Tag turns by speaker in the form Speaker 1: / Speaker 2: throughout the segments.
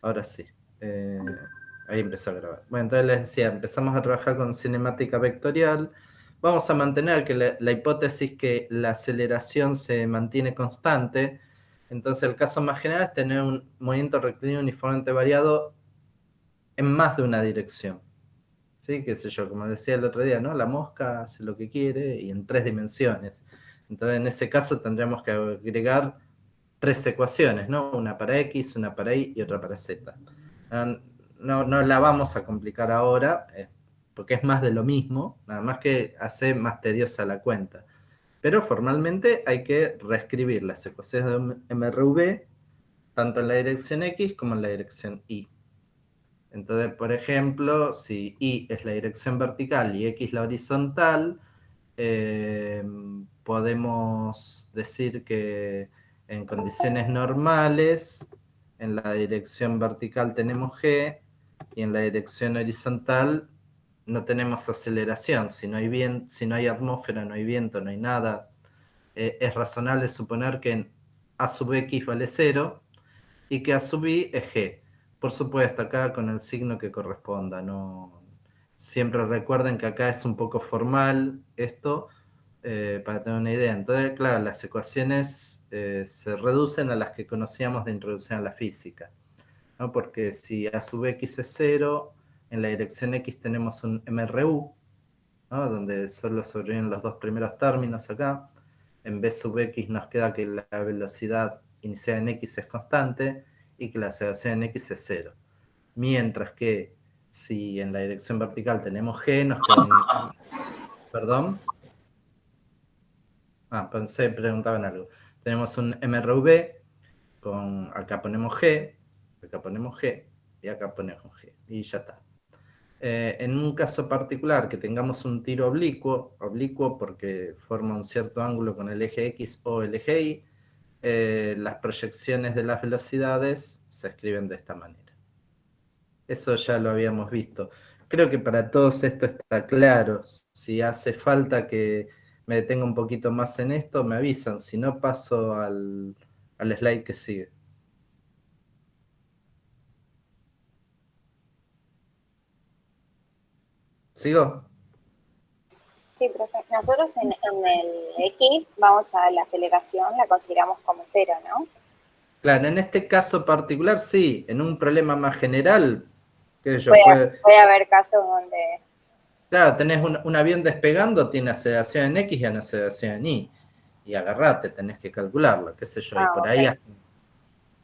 Speaker 1: Ahora sí. Ahí empezó a grabar. Bueno, entonces les decía, empezamos a trabajar con cinemática vectorial. Vamos a mantener que la hipótesis que la aceleración se mantiene constante. Entonces el caso más general es tener un movimiento rectilíneo uniformemente variado en más de una dirección. ¿Sí? Qué sé yo, como decía el otro día, ¿no? La mosca hace lo que quiere y en 3 dimensiones. Entonces en ese caso tendríamos que agregar 3 ecuaciones, ¿no? Una para X, una para Y y otra para Z. No la vamos a complicar ahora, porque es más de lo mismo, nada más que hace más tediosa la cuenta. Pero formalmente hay que reescribir las ecuaciones de MRV, tanto en la dirección X como en la dirección Y. Entonces, por ejemplo, si Y es la dirección vertical y X la horizontal, podemos decir que en condiciones normales, en la dirección vertical tenemos G y en la dirección horizontal no tenemos aceleración. Si no hay atmósfera, no hay viento, no hay nada, es razonable suponer que en A sub X vale 0 y que A sub I es G. Por supuesto, acá con el signo que corresponda, no. Siempre recuerden que acá es un poco formal esto, para tener una idea. Entonces, claro, las ecuaciones se reducen a las que conocíamos de introducción a la física, ¿no? Porque si A sub X es 0, en la dirección X tenemos un MRU, ¿no? Donde solo sobreviven los dos primeros términos acá. En B sub X nos queda que la velocidad inicial en X es constante y que la aceleración en X es 0. Mientras que si en la dirección vertical tenemos G, nos queda un... ¿Perdón? Pensé, preguntaban algo. Tenemos un MRV, acá ponemos G, acá ponemos G, y acá ponemos G, y ya está. En un caso particular que tengamos un tiro oblicuo porque forma un cierto ángulo con el eje X o el eje Y, las proyecciones de las velocidades se escriben de esta manera. Eso ya lo habíamos visto. Creo que para todos esto está claro. Si hace falta que me detenga un poquito más en esto, me avisan. Si no, paso al slide que sigue. ¿Sigo?
Speaker 2: Sí, profe. Nosotros en el X vamos a la aceleración, la consideramos como 0, ¿no?
Speaker 1: Claro, en este caso particular sí. En un problema más general, qué sé yo,
Speaker 2: Puede haber casos donde...
Speaker 1: claro, tenés un avión despegando, tiene aceleración en X y una aceleración en Y. Y agarrate, tenés que calcularlo, qué sé yo. Y por ahí,
Speaker 2: ok.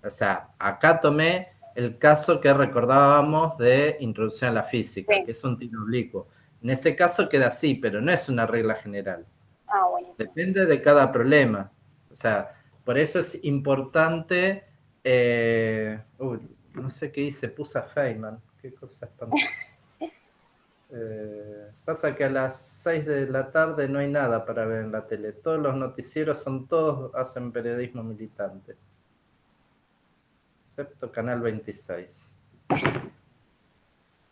Speaker 1: o sea, acá tomé el caso que recordábamos de introducción a la física,
Speaker 2: Sí.
Speaker 1: que es un tiro oblicuo. En ese caso queda así, pero no es una regla general.
Speaker 2: Buenísimo.
Speaker 1: Depende de cada problema. O sea, por eso es importante... no sé qué hice, puse a Feynman. Qué cosa espantosa. Pasa que a las 6 de la tarde no hay nada para ver en la tele. Todos los noticieros todos hacen periodismo militante. Excepto Canal 26.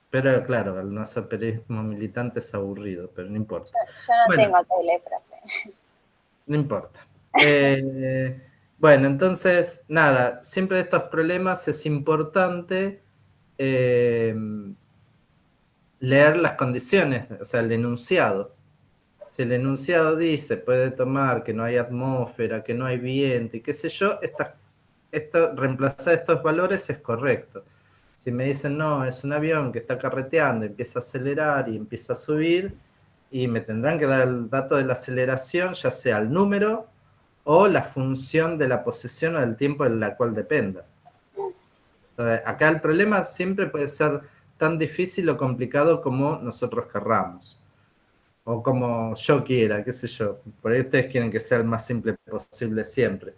Speaker 1: Pero claro, al no hacer periodismo militante es aburrido, pero no importa.
Speaker 2: Yo no
Speaker 1: Bueno,
Speaker 2: tengo tele, profe.
Speaker 1: no importa. Bueno, entonces, nada, siempre de estos problemas es importante leer las condiciones, o sea, el enunciado. Si el enunciado dice, puede tomar que no hay atmósfera, que no hay viento y qué sé yo, reemplazar estos valores es correcto. Si me dicen, no, es un avión que está carreteando, empieza a acelerar y empieza a subir, y me tendrán que dar el dato de la aceleración, ya sea el número o la función de la posición o del tiempo en la cual dependa. Entonces, acá el problema siempre puede ser tan difícil o complicado como nosotros querramos. O como yo quiera, qué sé yo. Por ahí ustedes quieren que sea el más simple posible siempre.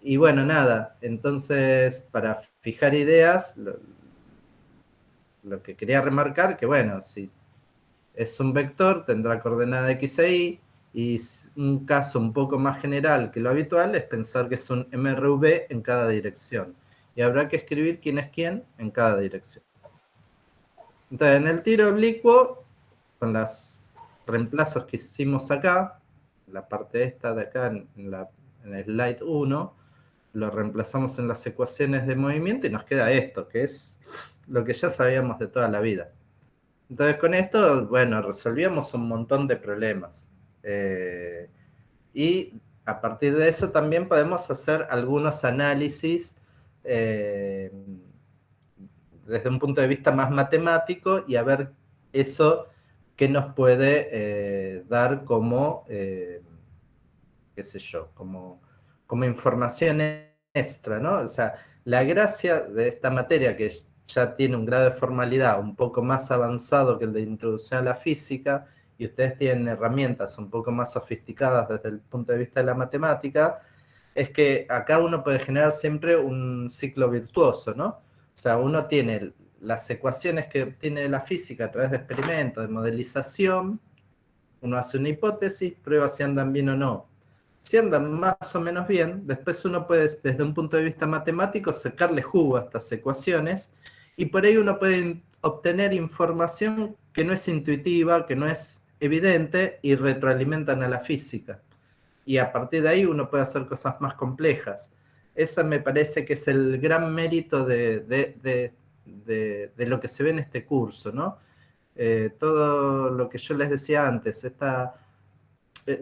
Speaker 1: Y bueno, nada. Entonces, para fijar ideas, lo que quería remarcar, que bueno, si es un vector, tendrá coordenada X e Y, y un caso un poco más general que lo habitual es pensar que es un MRV en cada dirección. Y habrá que escribir quién es quién en cada dirección. Entonces, en el tiro oblicuo, con los reemplazos que hicimos acá, la parte esta de acá en el slide 1, lo reemplazamos en las ecuaciones de movimiento y nos queda esto, que es lo que ya sabíamos de toda la vida. Entonces con esto, bueno, resolvíamos un montón de problemas. Y a partir de eso también podemos hacer algunos análisis desde un punto de vista más matemático y a ver eso qué nos puede dar como, qué sé yo, como información extra, ¿no? O sea, la gracia de esta materia que ya tiene un grado de formalidad un poco más avanzado que el de introducción a la física, y ustedes tienen herramientas un poco más sofisticadas desde el punto de vista de la matemática, es que acá uno puede generar siempre un ciclo virtuoso, ¿no? O sea, uno tiene las ecuaciones que obtiene la física a través de experimentos, de modelización, uno hace una hipótesis, prueba si andan bien o no. Si andan más o menos bien, después uno puede, desde un punto de vista matemático, sacarle jugo a estas ecuaciones y por ahí uno puede obtener información que no es intuitiva, que no es evidente y retroalimentan a la física. Y a partir de ahí uno puede hacer cosas más complejas. Esa me parece que es el gran mérito de lo que se ve en este curso, ¿no? Todo lo que yo les decía antes,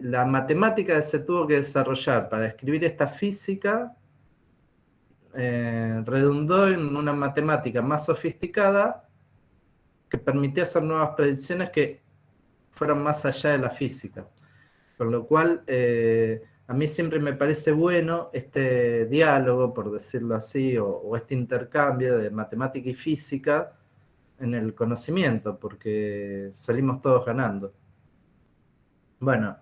Speaker 1: la matemática que se tuvo que desarrollar para escribir esta física redundó en una matemática más sofisticada que permitía hacer nuevas predicciones que fueran más allá de la física. Con lo cual, a mí siempre me parece bueno este diálogo, por decirlo así, o este intercambio de matemática y física en el conocimiento, porque salimos todos ganando. Bueno,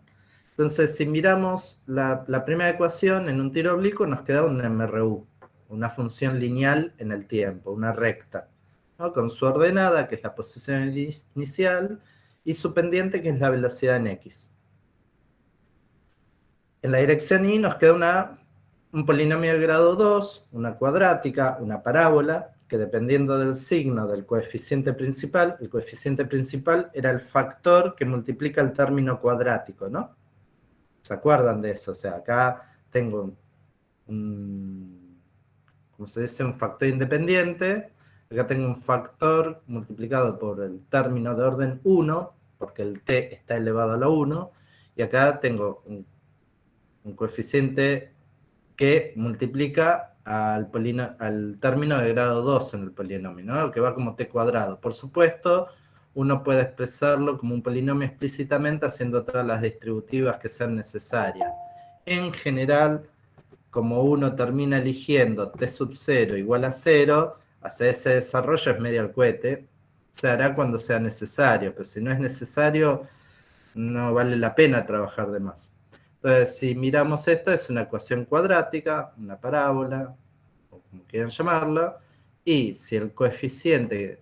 Speaker 1: entonces si miramos la primera ecuación en un tiro oblicuo, nos queda un MRU, una función lineal en el tiempo, una recta, ¿no? Con su ordenada, que es la posición inicial, y su pendiente, que es la velocidad en X. En la dirección Y nos queda un polinomio de grado 2, una cuadrática, una parábola, que dependiendo del signo del coeficiente principal, el coeficiente principal era el factor que multiplica el término cuadrático, ¿no? ¿Se acuerdan de eso? O sea, acá tengo como se dice, un factor independiente. Acá tengo un factor multiplicado por el término de orden 1, porque el t está elevado a la 1. Y acá tengo un coeficiente que multiplica al término de grado 2 en el polinomio, ¿no? Que va como t cuadrado. Por supuesto, uno puede expresarlo como un polinomio explícitamente haciendo todas las distributivas que sean necesarias. En general, como uno termina eligiendo t sub 0 igual a 0, hacer ese desarrollo es medio al cohete. Se hará cuando sea necesario, pero si no es necesario, no vale la pena trabajar de más. Entonces, si miramos esto, es una ecuación cuadrática, una parábola, o como quieran llamarla, y si el coeficiente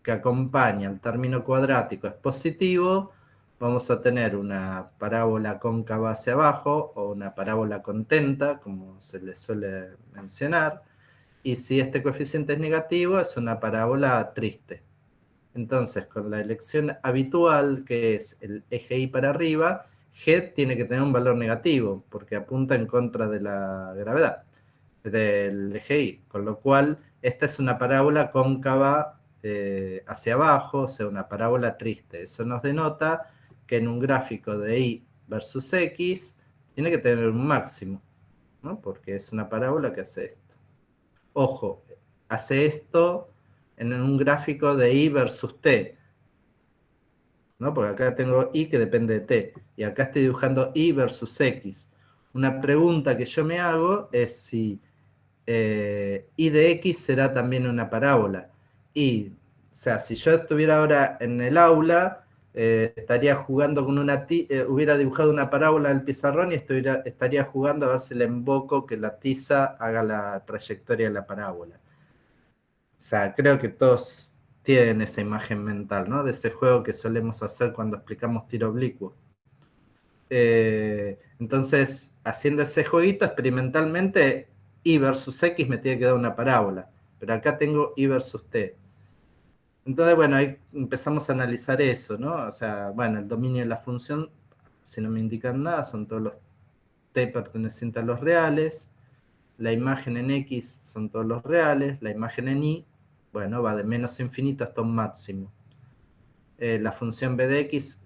Speaker 1: que acompaña al término cuadrático es positivo, vamos a tener una parábola cóncava hacia abajo o una parábola contenta, como se le suele mencionar, y si este coeficiente es negativo, es una parábola triste. Entonces, con la elección habitual, que es el eje Y para arriba, G tiene que tener un valor negativo, porque apunta en contra de la gravedad del eje Y, con lo cual esta es una parábola cóncava hacia abajo, o sea, una parábola triste. Eso nos denota que en un gráfico de Y versus X tiene que tener un máximo, ¿no? Porque es una parábola que hace esto. Ojo, hace esto en un gráfico de Y versus T, ¿no? Porque acá tengo Y que depende de T, y acá estoy dibujando Y versus X. Una pregunta que yo me hago es si Y de X será también una parábola. Y, o sea, si yo estuviera ahora en el aula, estaría jugando con hubiera dibujado una parábola en el pizarrón y estaría jugando a ver si le invoco que la tiza haga la trayectoria de la parábola. O sea, creo que todos tienen esa imagen mental, ¿no? De ese juego que solemos hacer cuando explicamos tiro oblicuo. Entonces, haciendo ese jueguito experimentalmente, Y versus X me tiene que dar una parábola, pero acá tengo Y versus T. Entonces, bueno, ahí empezamos a analizar eso, ¿no? O sea, bueno, el dominio de la función, si no me indican nada, son todos los T pertenecientes a los reales. la imagen en X son todos los reales, la imagen en Y, bueno, va de menos infinito hasta un máximo. La función b de X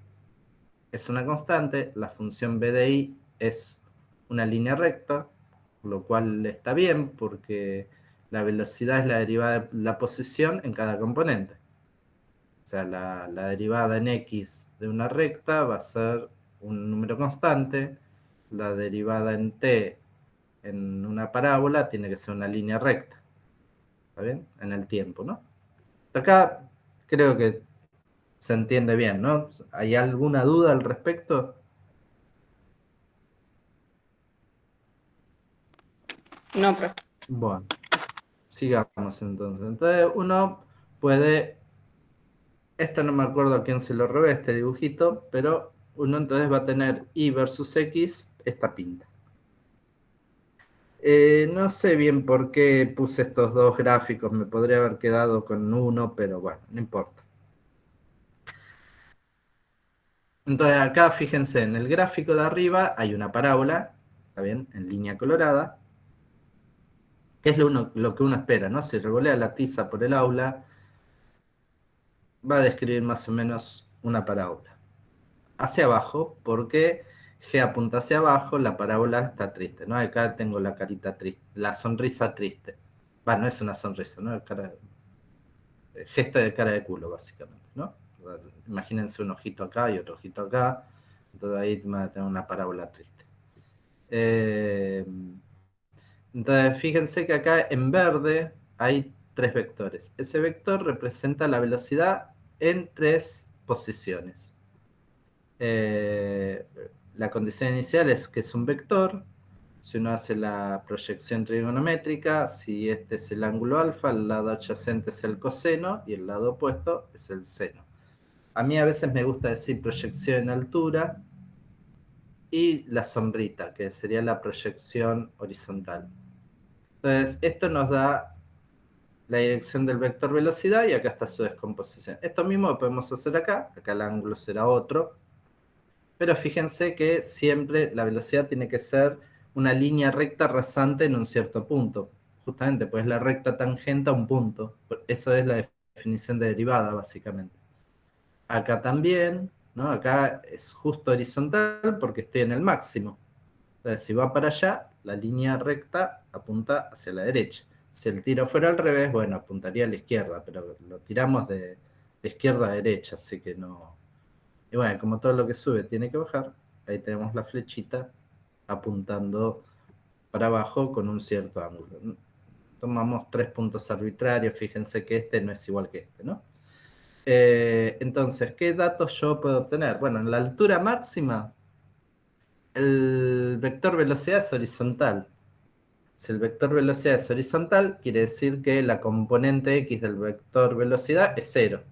Speaker 1: es una constante, la función b de Y es una línea recta, lo cual está bien porque la velocidad es la derivada de la posición en cada componente. O sea, la derivada en X de una recta va a ser un número constante, la derivada en T en una parábola tiene que ser una línea recta, ¿está bien? En el tiempo, ¿no? Acá creo que se entiende bien, ¿no? ¿Hay alguna duda al respecto?
Speaker 3: No, profe.
Speaker 1: Bueno, sigamos entonces. Entonces uno puede, esto no me acuerdo a quién se lo robé, este dibujito, pero uno entonces va a tener Y versus X, esta pinta. No sé bien por qué puse estos dos gráficos, me podría haber quedado con uno, pero bueno, no importa. Entonces acá fíjense, en el gráfico de arriba hay una parábola, ¿está bien? En línea colorada, que es lo que uno espera, ¿no? Si revolea la tiza por el aula, va a describir más o menos una parábola. Hacia abajo, porque G apunta hacia abajo, la parábola está triste, ¿no? Acá tengo la carita triste, la sonrisa triste. Va, no es una sonrisa, ¿no? Gesto de cara de culo, básicamente, ¿no? Imagínense un ojito acá y otro ojito acá, entonces ahí van a tener una parábola triste. Entonces, fíjense que acá en verde hay tres vectores. Ese vector representa la velocidad en tres posiciones. Eh, la condición inicial es que es un vector. Si uno hace la proyección trigonométrica, si este es el ángulo alfa, el lado adyacente es el coseno y el lado opuesto es el seno. A mí a veces me gusta decir proyección en altura y la sombrita, que sería la proyección horizontal. Entonces, esto nos da la dirección del vector velocidad y acá está su descomposición. Esto mismo lo podemos hacer acá el ángulo será otro, pero fíjense que siempre la velocidad tiene que ser una línea recta rasante en un cierto punto. Justamente, pues la recta tangente a un punto. Eso es la definición de derivada, básicamente. Acá también, ¿no? Acá es justo horizontal porque estoy en el máximo. Entonces, si va para allá, la línea recta apunta hacia la derecha. Si el tiro fuera al revés, bueno, apuntaría a la izquierda, pero lo tiramos de izquierda a derecha, así que no. Y bueno, como todo lo que sube tiene que bajar, ahí tenemos la flechita apuntando para abajo con un cierto ángulo. Tomamos tres puntos arbitrarios, fíjense que este no es igual que este, ¿no? Entonces, ¿qué datos yo puedo obtener? Bueno, en la altura máxima, el vector velocidad es horizontal. Si el vector velocidad es horizontal, quiere decir que la componente X del vector velocidad es cero.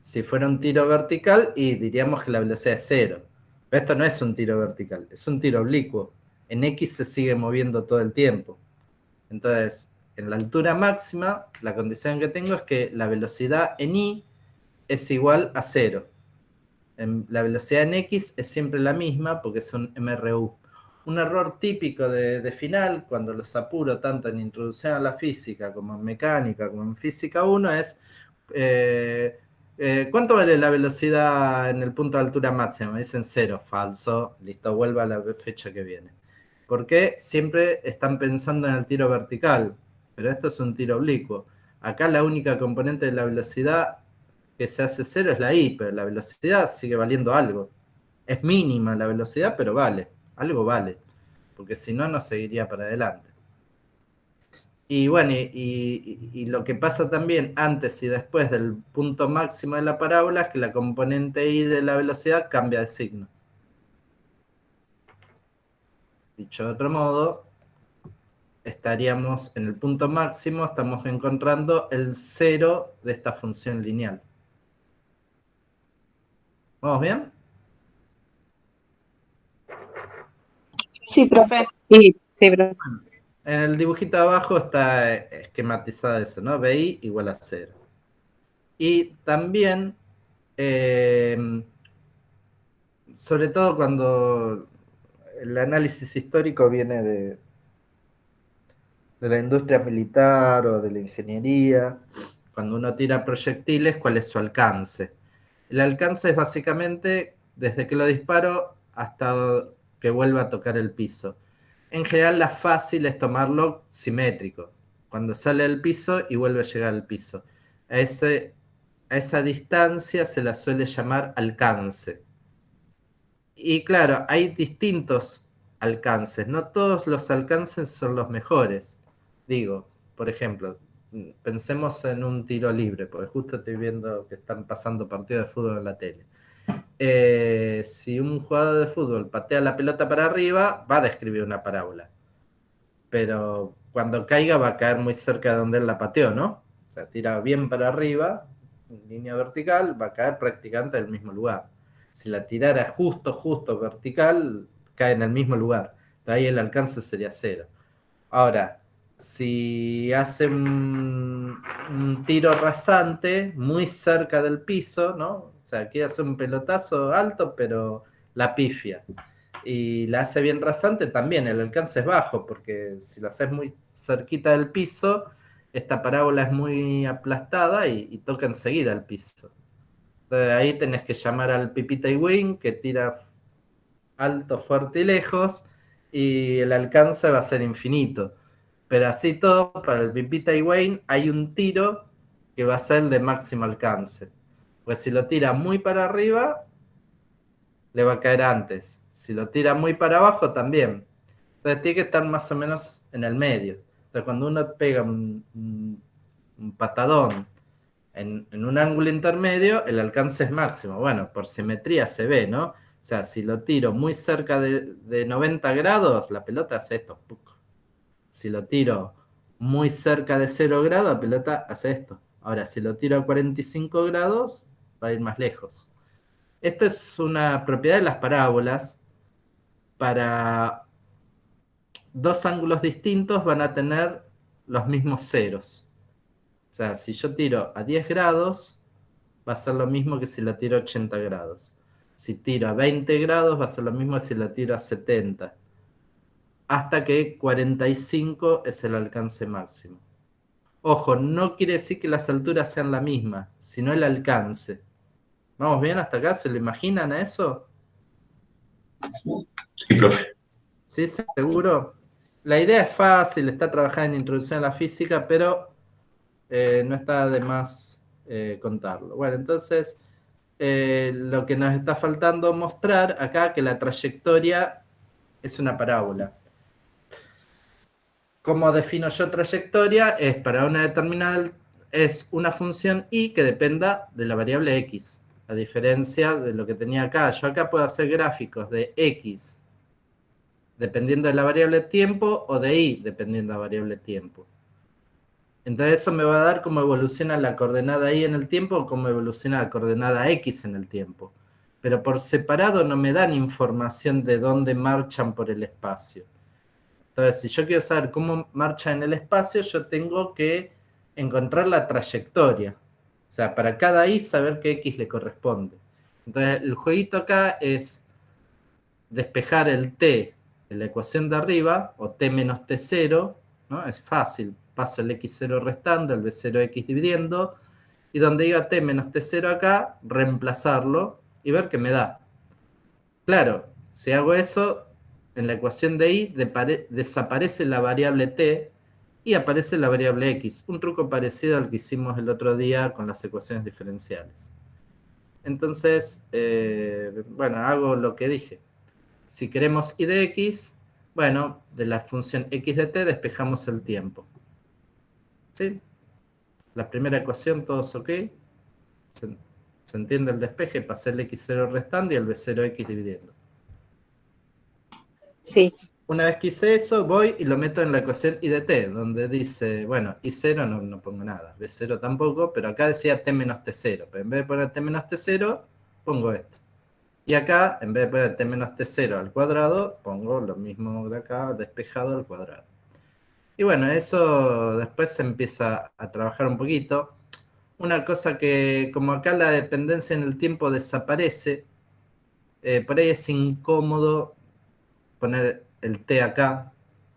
Speaker 1: Si fuera un tiro vertical, y diríamos que la velocidad es cero. Pero esto no es un tiro vertical, es un tiro oblicuo. En X se sigue moviendo todo el tiempo. Entonces, en la altura máxima, la condición que tengo es que la velocidad en Y es igual a cero. La velocidad en X es siempre la misma porque es un MRU. Un error típico de final, cuando los apuro tanto en introducción a la física como en mecánica como en física 1, es ¿cuánto vale la velocidad en el punto de altura máxima? Me dicen cero, falso, listo, vuelva a la fecha que viene. Porque siempre están pensando en el tiro vertical, pero esto es un tiro oblicuo. Acá la única componente de la velocidad que se hace cero es la I, pero la velocidad sigue valiendo algo. Es mínima la velocidad, pero vale, algo vale, porque si no, no seguiría para adelante. Y bueno, y lo que pasa también antes y después del punto máximo de la parábola es que la componente I de la velocidad cambia de signo. Dicho de otro modo, estaríamos en el punto máximo, estamos encontrando el cero de esta función lineal. ¿Vamos bien?
Speaker 3: Sí, profe. Sí, sí, profe.
Speaker 1: En el dibujito de abajo está esquematizado eso, ¿no? BI igual a 0. Y también, sobre todo cuando el análisis histórico viene de la industria militar o de la ingeniería. Cuando uno tira proyectiles, ¿cuál es su alcance? El alcance es básicamente desde que lo disparo hasta que vuelva a tocar el piso. En general, la fácil es tomarlo simétrico, cuando sale del piso y vuelve a llegar al piso. A esa distancia se la suele llamar alcance. Y claro, hay distintos alcances, no todos los alcances son los mejores. Digo, por ejemplo, pensemos en un tiro libre, porque justo estoy viendo que están pasando partidos de fútbol en la tele. Si un jugador de fútbol patea la pelota para arriba, va a describir una parábola. Pero cuando caiga va a caer muy cerca de donde él la pateó, ¿no? O sea, tira bien para arriba, en línea vertical, va a caer prácticamente en el mismo lugar. Si la tirara justo vertical, cae en el mismo lugar. De ahí el alcance sería 0. Ahora, si hace un tiro rasante muy cerca del piso, ¿no? O sea, quiere hacer un pelotazo alto, pero la pifia. Y la hace bien rasante, también el alcance es bajo, porque si la haces muy cerquita del piso, esta parábola es muy aplastada y toca enseguida el piso. Entonces ahí tenés que llamar al Pipita y Wing, que tira alto, fuerte y lejos, y el alcance va a ser infinito. Pero así todo, para el Pipita y Wayne hay un tiro que va a ser de máximo alcance. Pues si lo tira muy para arriba, le va a caer antes. Si lo tira muy para abajo, también. Entonces tiene que estar más o menos en el medio. Entonces cuando uno pega un patadón en un ángulo intermedio, el alcance es máximo. Bueno, por simetría se ve, ¿no? O sea, si lo tiro muy cerca de 90 grados, la pelota hace esto. ¡Puc! Si lo tiro muy cerca de 0 grados, la pelota hace esto. Ahora, si lo tiro a 45 grados, va a ir más lejos. Esto es una propiedad de las parábolas. Para dos ángulos distintos van a tener los mismos ceros. O sea, si yo tiro a 10 grados, va a ser lo mismo que si la tiro a 80 grados. Si tiro a 20 grados, va a ser lo mismo que si la tiro a 70. Hasta que 45 es el alcance máximo. Ojo, no quiere decir que las alturas sean la misma, sino el alcance. ¿Vamos bien hasta acá? ¿Se lo imaginan a eso?
Speaker 4: Sí, profe.
Speaker 1: ¿Sí? ¿Seguro? La idea es fácil, está trabajada en Introducción a la Física, pero no está de más contarlo. Bueno, entonces, lo que nos está faltando mostrar acá, que la trayectoria es una parábola. ¿Cómo defino yo trayectoria? Es para una determinada, es una función y que dependa de la variable x, a diferencia de lo que tenía acá. Yo acá puedo hacer gráficos de x dependiendo de la variable tiempo o de y dependiendo de la variable tiempo. Entonces eso me va a dar cómo evoluciona la coordenada y en el tiempo o cómo evoluciona la coordenada x en el tiempo. Pero por separado no me dan información de dónde marchan por el espacio. Entonces, si yo quiero saber cómo marcha en el espacio, yo tengo que encontrar la trayectoria. O sea, para cada y saber qué x le corresponde. Entonces, el jueguito acá es despejar el t de la ecuación de arriba, o t menos t0, ¿no? Es fácil, paso el x0 restando, el b0x dividiendo, y donde diga t menos t0 acá, reemplazarlo y ver qué me da. Claro, si hago eso, en la ecuación de y desaparece la variable t y aparece la variable x. Un truco parecido al que hicimos el otro día con las ecuaciones diferenciales. Entonces, bueno, hago lo que dije. Si queremos y de x, bueno, de la función x de t despejamos el tiempo. ¿Sí? La primera ecuación, todos ok. Se entiende el despeje, pasé el x0 restando y el b0x dividiendo.
Speaker 3: Sí.
Speaker 1: Una vez que hice eso, voy y lo meto en la ecuación I de t, donde dice, bueno, I0 no pongo nada, B0 tampoco, pero acá decía t menos t0, pero en vez de poner t menos t0, pongo esto. Y acá, en vez de poner t menos t0 al cuadrado, pongo lo mismo de acá, despejado al cuadrado. Y bueno, eso después se empieza a trabajar un poquito. Una cosa que, como acá la dependencia en el tiempo desaparece, por ahí es incómodo poner el t acá,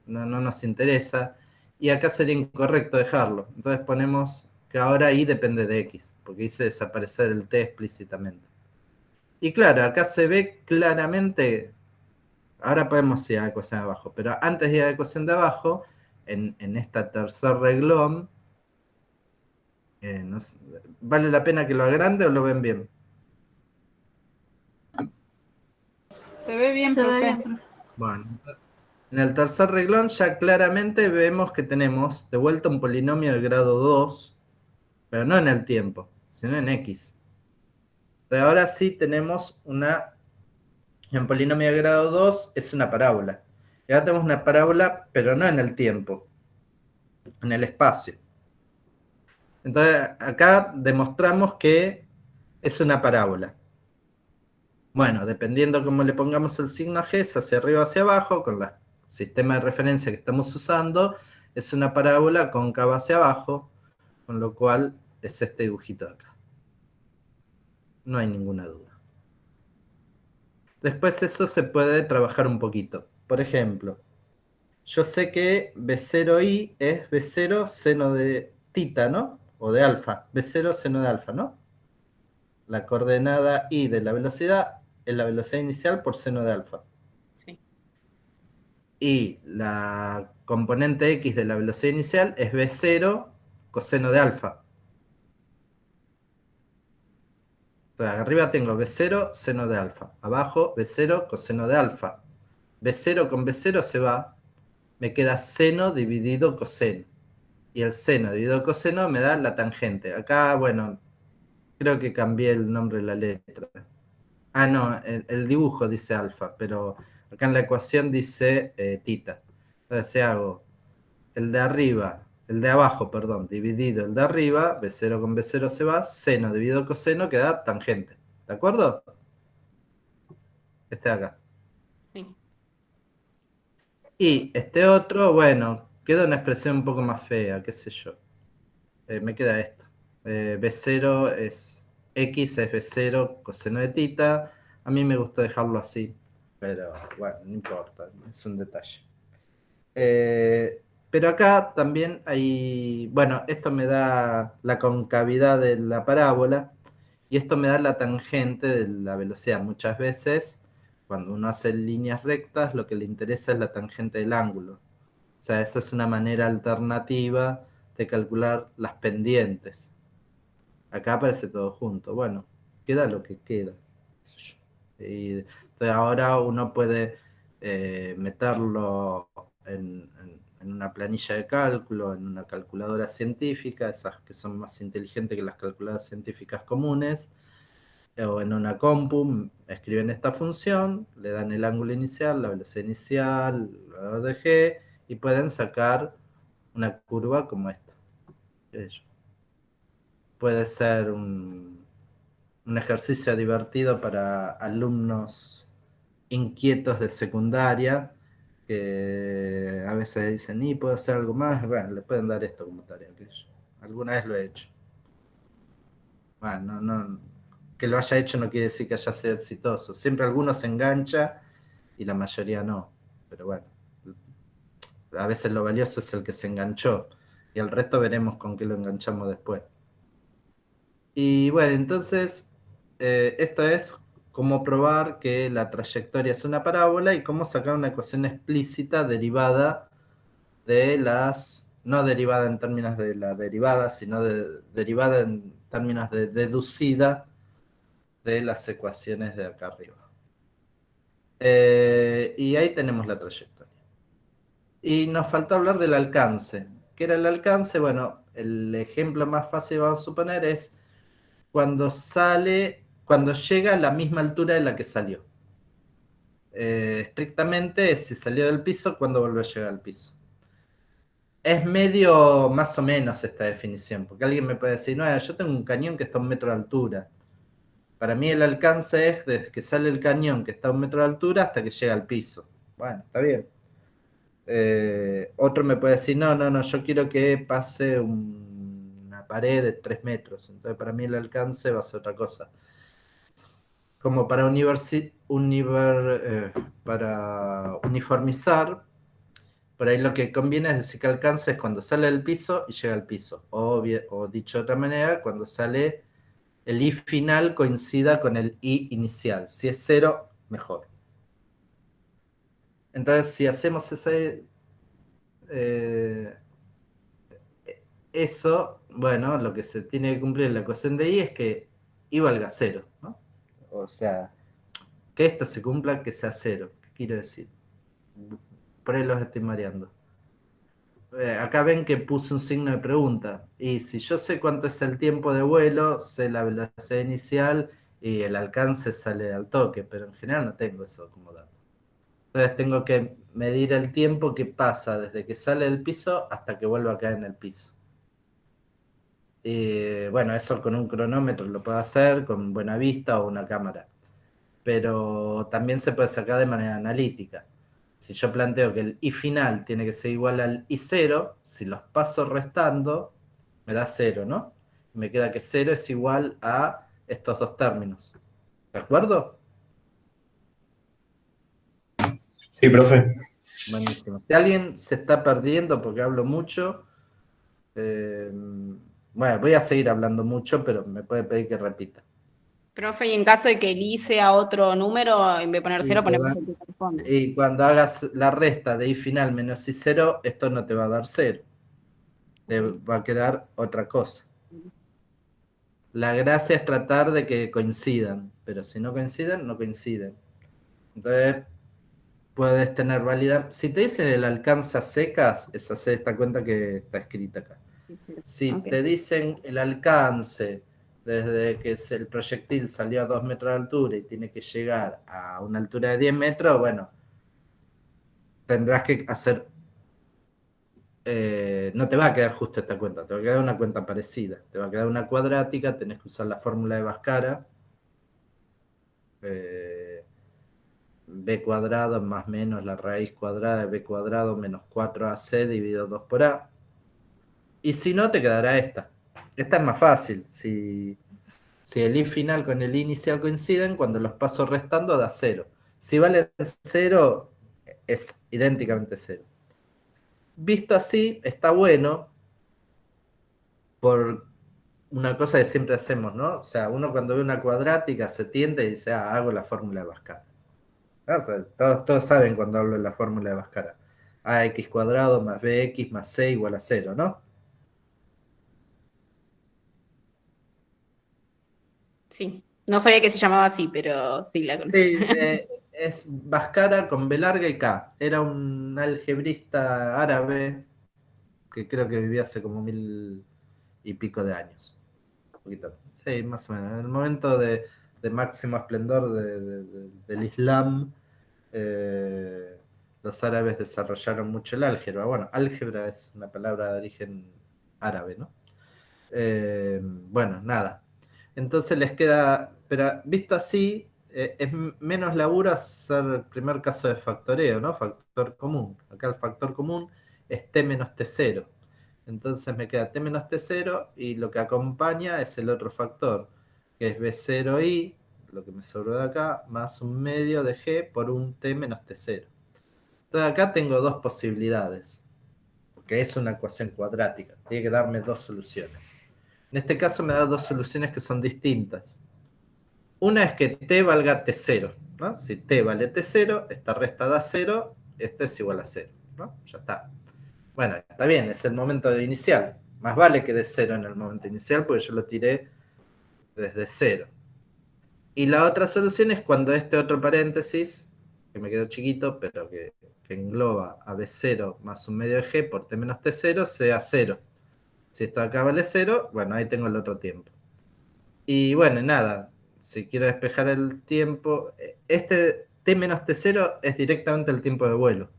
Speaker 1: no nos interesa. y acá sería incorrecto dejarlo. Entonces ponemos que ahora y depende de x, porque hice desaparecer el t explícitamente. Y claro, acá se ve claramente, ahora podemos ir a la ecuación de abajo, pero antes de ir a la ecuación de abajo, en esta tercer reglón, no sé, ¿vale la pena que lo agrande o lo ven bien?
Speaker 4: Se ve bien,
Speaker 3: Se ve
Speaker 4: profe.
Speaker 3: bien, profe.
Speaker 1: Bueno, en el tercer reglón ya claramente vemos que tenemos de vuelta un polinomio de grado 2, pero no en el tiempo, sino en x. Entonces ahora sí tenemos un polinomio de grado 2 es una parábola. Y ahora tenemos una parábola, pero no en el tiempo, en el espacio. Entonces acá demostramos que es una parábola. Bueno, dependiendo cómo le pongamos el signo G, es hacia arriba o hacia abajo, con el sistema de referencia que estamos usando, es una parábola cóncava hacia abajo, con lo cual es este dibujito de acá. No hay ninguna duda. Después eso se puede trabajar un poquito. Por ejemplo, yo sé que B0i es B0 seno de tita, ¿no? O de alfa. B0 seno de alfa, ¿no? La coordenada i de la velocidad es la velocidad inicial por seno de alfa.
Speaker 3: Sí.
Speaker 1: Y la componente x de la velocidad inicial es B0 coseno de alfa. Entonces, arriba tengo B0 seno de alfa. Abajo B0 coseno de alfa. B0 con B0 se va. Me queda seno dividido coseno. Y el seno dividido coseno me da la tangente. Acá, bueno, creo que cambié el nombre de la letra. Ah, no, el dibujo dice alfa, pero acá en la ecuación dice tita. Entonces, si hago el de arriba, el de abajo, perdón, dividido el de arriba, B0 con B0 se va, seno dividido coseno queda tangente. ¿De acuerdo? Este de acá.
Speaker 3: Sí.
Speaker 1: Y este otro, bueno, queda una expresión un poco más fea, qué sé yo. Me queda esto. B0 es X, es B0 coseno de tita. A mí me gusta dejarlo así, pero bueno, no importa, es un detalle. Pero acá también hay, bueno, esto me da la concavidad de la parábola y esto me da la tangente de la velocidad. Muchas veces, cuando uno hace líneas rectas, lo que le interesa es la tangente del ángulo. O sea, esa es una manera alternativa de calcular las pendientes. Acá aparece todo junto. Bueno, queda lo que queda. Y entonces ahora uno puede meterlo en una planilla de cálculo, en una calculadora científica, esas que son más inteligentes que las calculadoras científicas comunes, o en una compu, escriben esta función, le dan el ángulo inicial, la velocidad inicial, la de g, y pueden sacar una curva como esta. Puede ser un ejercicio divertido para alumnos inquietos de secundaria que a veces dicen, y puedo hacer algo más. Bueno, le pueden dar esto como tarea. Alguna vez lo he hecho. Bueno, que lo haya hecho no quiere decir que haya sido exitoso. Siempre algunos se engancha y la mayoría no. Pero bueno, a veces lo valioso es el que se enganchó y el resto veremos con qué lo enganchamos después. Y bueno, entonces, esto es cómo probar que la trayectoria es una parábola y cómo sacar una ecuación explícita derivada de las, no derivada en términos de la derivada, sino derivada en términos de deducida de las ecuaciones de acá arriba. Y ahí tenemos la trayectoria. Y nos faltó hablar del alcance. ¿Qué era el alcance? Bueno, el ejemplo más fácil, vamos a suponer, es cuando llega a la misma altura de la que salió. Estrictamente, si salió del piso, cuando vuelve a llegar al piso. Es medio más o menos esta definición, porque alguien me puede decir, no, yo tengo un cañón que está a 1 metro de altura. Para mí el alcance es desde que sale el cañón que está a 1 metro de altura hasta que llega al piso. Bueno, está bien. Otro me puede decir, no, yo quiero que pase una pared de 3 metros. Entonces para mí el alcance va a ser otra cosa. Como para uniformizar, Por ahí lo que conviene es decir que alcance es cuando sale del piso y llega al piso. O dicho de otra manera, cuando sale el I final coincida con el I inicial. Si es 0, mejor. Entonces, si hacemos eso, bueno, lo que se tiene que cumplir en la ecuación de I es que I valga 0, ¿no? O sea, que esto se cumpla, que sea 0. ¿Qué quiero decir? Por ahí los estoy mareando. Acá ven que puse un signo de pregunta. Y si yo sé cuánto es el tiempo de vuelo, sé la velocidad inicial y el alcance sale al toque, pero en general no tengo eso como dato. Entonces tengo que medir el tiempo que pasa desde que sale del piso hasta que vuelva a caer en el piso. Y bueno, eso con un cronómetro lo puedo hacer, con buena vista o una cámara. Pero también se puede sacar de manera analítica. Si yo planteo que el I final tiene que ser igual al I0, si los paso restando, me da 0, ¿no? Me queda que 0 es igual a estos dos términos. ¿De acuerdo?
Speaker 5: Sí, profe.
Speaker 1: Buenísimo. Si alguien se está perdiendo porque hablo mucho, bueno, voy a seguir hablando mucho, pero me puede pedir que repita.
Speaker 3: Profe, y en caso de que el I sea otro número, en vez de poner
Speaker 1: Y
Speaker 3: 0, ponemos el que corresponde.
Speaker 1: Y cuando hagas la resta de I final menos I0, esto no te va a dar 0. Te va a quedar otra cosa. La gracia es tratar de que coincidan, pero si no coinciden, no coinciden. Entonces, puedes tener válida. Si te dicen el alcance a secas, es hacer esta cuenta que está escrita acá. Si
Speaker 3: Ok.
Speaker 1: te dicen el alcance desde que el proyectil salió a 2 metros de altura y tiene que llegar a una altura de 10 metros, bueno, tendrás que hacer, no te va a quedar justo esta cuenta, te va a quedar una cuenta parecida, te va a quedar una cuadrática, tenés que usar la fórmula de Bhaskara, b cuadrado más menos la raíz cuadrada de b cuadrado menos 4ac dividido 2 por a, y si no te quedará esta. Esta es más fácil, si el I final con el I inicial coinciden, cuando los paso restando da 0. Si vale 0, es idénticamente 0. Visto así, está bueno por una cosa que siempre hacemos, ¿no? O sea, uno cuando ve una cuadrática se tiende y dice, hago la fórmula de Bhaskara. O sea, todos saben cuando hablo de la fórmula de Bhaskara. AX cuadrado más BX más C igual a 0, ¿no?
Speaker 3: Sí. No sabía que se llamaba así, pero sí la conocí.
Speaker 1: Sí, es Bhaskara con B larga y K. Era un algebrista árabe que creo que vivía hace como 1000 y pico de años. Un poquito. Sí, más o menos. En el momento de máximo esplendor del Islam, los árabes desarrollaron mucho el álgebra. Bueno, álgebra es una palabra de origen árabe, ¿no? Bueno, nada. Entonces les queda, pero visto así, es menos laburo hacer el primer caso de factoreo, ¿no? Factor común. Acá el factor común es t menos t0. Entonces me queda t menos t0 y lo que acompaña es el otro factor, que es b0i, lo que me sobró de acá, más un medio de g por un t menos t0. Entonces acá tengo dos posibilidades, porque es una ecuación cuadrática, tiene que darme dos soluciones. En este caso me da dos soluciones que son distintas. Una es que t valga t0, ¿no? Si t vale t0, esta resta da 0, esto es igual a 0, ¿no? Ya está. Bueno, está bien, es el momento inicial. Más vale que de 0 en el momento inicial, porque yo lo tiré desde 0. Y la otra solución es cuando este otro paréntesis, que me quedó chiquito, pero que engloba a b0 más un medio de g por t menos t0, sea 0. Si esto acá vale 0, bueno, ahí tengo el otro tiempo. Y bueno, nada, si quiero despejar el tiempo, este t menos t0 es directamente el tiempo de vuelo.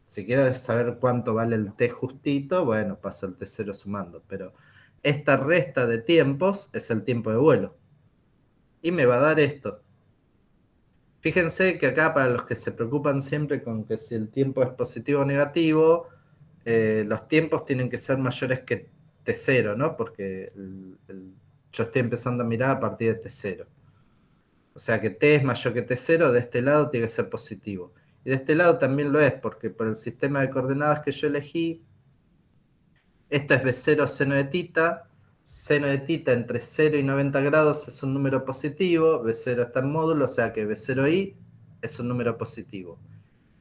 Speaker 1: Si quiero saber cuánto vale el t justito, bueno, paso el t0 sumando, pero esta resta de tiempos es el tiempo de vuelo. Y me va a dar esto. Fíjense que acá para los que se preocupan siempre con que si el tiempo es positivo o negativo, los tiempos tienen que ser mayores que t0, ¿no? Porque yo estoy empezando a mirar a partir de t0. O sea que t es mayor que t0, de este lado tiene que ser positivo. Y de este lado también lo es, porque por el sistema de coordenadas que yo elegí, esto es B0 seno de tita entre 0 y 90 grados es un número positivo, B0 está en módulo, o sea que B0i es un número positivo.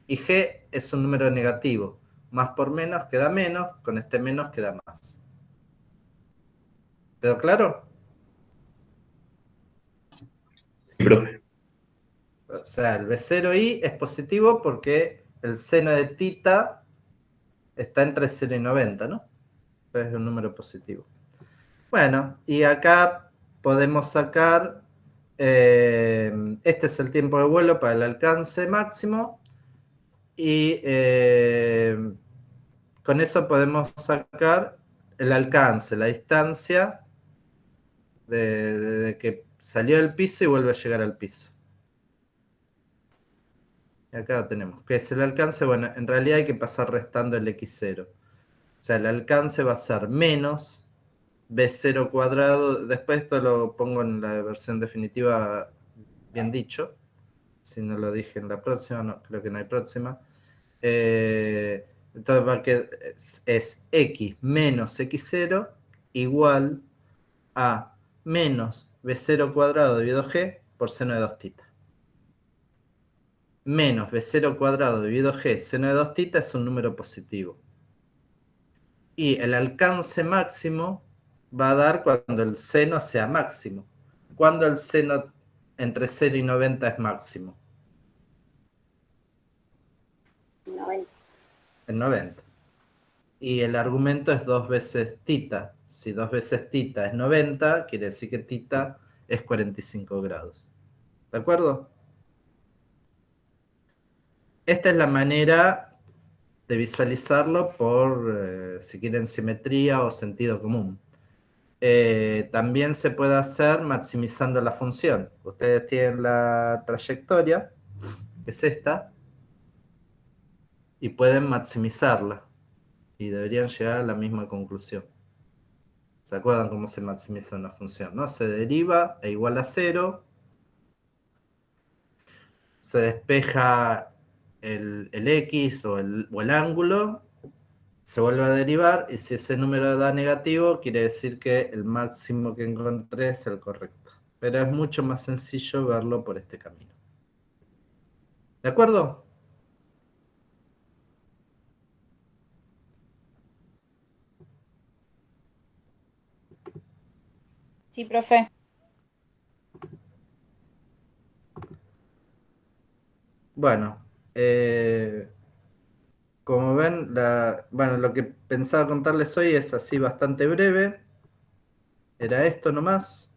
Speaker 1: Y G es un número negativo, más por menos queda menos, con este menos queda más. ¿Quedó claro?
Speaker 5: Sí, profe.
Speaker 1: O sea, el B0i es positivo porque el seno de tita está entre 0 y 90, ¿no? Entonces es un número positivo. Bueno, y acá podemos sacar, este es el tiempo de vuelo para el alcance máximo, y con eso podemos sacar el alcance, la distancia de que salió del piso y vuelve a llegar al piso. Y acá lo tenemos. ¿Qué es el alcance? Bueno, en realidad hay que pasar restando el x0. O sea, el alcance va a ser menos b0 cuadrado. Después esto lo pongo en la versión definitiva bien dicho. Si no lo dije en la próxima, no, creo que no hay próxima. Entonces va a quedar, es x menos x0 igual a menos b0 cuadrado dividido g por seno de 2 tita. Menos b0 cuadrado dividido g seno de 2 tita es un número positivo. Y el alcance máximo va a dar cuando el seno sea máximo. Cuando el seno entre 0 y 90 es máximo.
Speaker 2: 90.
Speaker 1: En 90. Y el argumento es 2 veces tita. Si 2 veces tita es 90, quiere decir que tita es 45 grados. ¿De acuerdo? Esta es la manera de visualizarlo por, si quieren, simetría o sentido común. También se puede hacer maximizando la función. Ustedes tienen la trayectoria, que es esta, y pueden maximizarla. Y deberían llegar a la misma conclusión. ¿Se acuerdan cómo se maximiza una función, no? Se deriva e igual a 0. Se despeja el x o el ángulo. Se vuelve a derivar. Y si ese número da negativo, quiere decir que el máximo que encontré es el correcto. Pero es mucho más sencillo verlo por este camino. ¿De acuerdo?
Speaker 4: Sí, profe.
Speaker 1: Bueno, como ven, bueno, lo que pensaba contarles hoy es así bastante breve. Era esto nomás.